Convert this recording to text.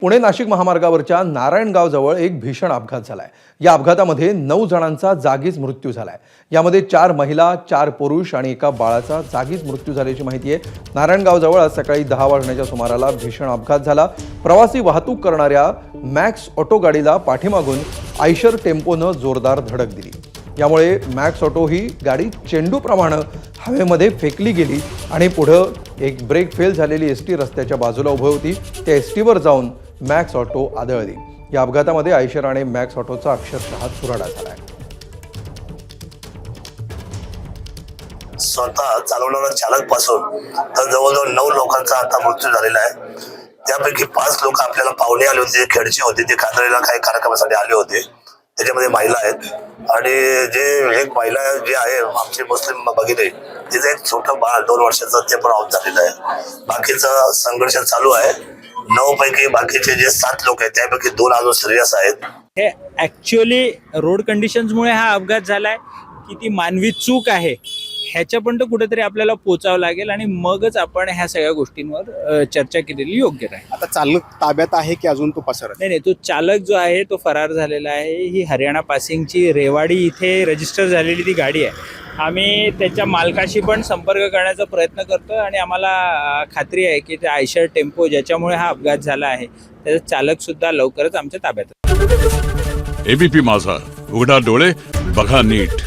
पुणे नाशिक महामार्गावरच्या नारायणगाव जवळ एक भीषण अपघात झालाय। या अपघातामध्ये 9 जणांचा जागीच मृत्यू झालाय। यामध्ये 4 महिला, 4 पुरुष आणि एका बाळाचा जागीच मृत्यू झाल्याची माहिती आहे। नारायणगाव जवळ आज सकाळी 10 वाजण्याच्या सुमाराला भीषण अपघात झाला। प्रवासी वाहतूक करणाऱ्या मॅक्स ऑटो गाडीला पाठीमागून आयशर टेम्पोनं जोरदार धडक दिली। यामुळे मॅक्स ऑटो ही गाडी चेंडूप्रमाणे हवेमध्ये फेकली गेली आणि पुढे एक ब्रेक फेल झालेली एसटी रस्त्याच्या बाजूला उभी होती। त्या एसटीवर जाऊन मॅक्स ऑटो आदळली। या अपघातामध्ये आयशर आणि मॅक्स ऑटोचा अक्षरशः चुराडा झालाय। स्वतः चालवणाऱ्या चालक पासून तर जवळजवळ 9 लोकांचा आता मृत्यू झालेला आहे। त्यापैकी 5 लोक आपल्याला पाहुणे आले होते, खेडचे होते, ते कांदळीला काही कार्यक्रमासाठी आले होते। त्याच्यामध्ये महिला आहेत आणि जे एक महिला जी आहे आमची मुस्लिम भगिनी, तिचं एक छोटं बाळ 2 वर्षाचं, ते पण ऑफ झालेलं आहे। बाकीचा संघर्ष चालू आहे। 9 पैकी बाकीचे जे 7 लोक आहेत त्यापैकी 2 अजून सिरियस आहेत। हे ऍक्च्युअली रोड कंडिशन्समुळे हा अपघात झालाय की ती मानवी चूक आहे ह्याच्यापर्यंत कुठेतरी आपल्याला पोचावं लागेल आणि मगच आपण ह्या सगळ्या गोष्टींवर चर्चा केलेली योग्य राहील। आता चालक ताब्यात आहे की अजून तो पसार? नाही, तो चालक जो आहे तो फरार झालेला आहे। ही हरियाणा पासिंगची रेवाडी इथे रजिस्टर झालेली ती गाडी आहे। आम्ही त्याच्या मालकाशी पण संपर्क करण्याचा प्रयत्न करतो आणि आम्हाला खात्री आहे की ते आयशर टेम्पो ज्याच्यामुळे हा अपघात झाला आहे त्याचा चालक सुद्धा लवकरच आमच्या ताब्यात। एबीपी माझा, उघडा डोळे बघा नीट।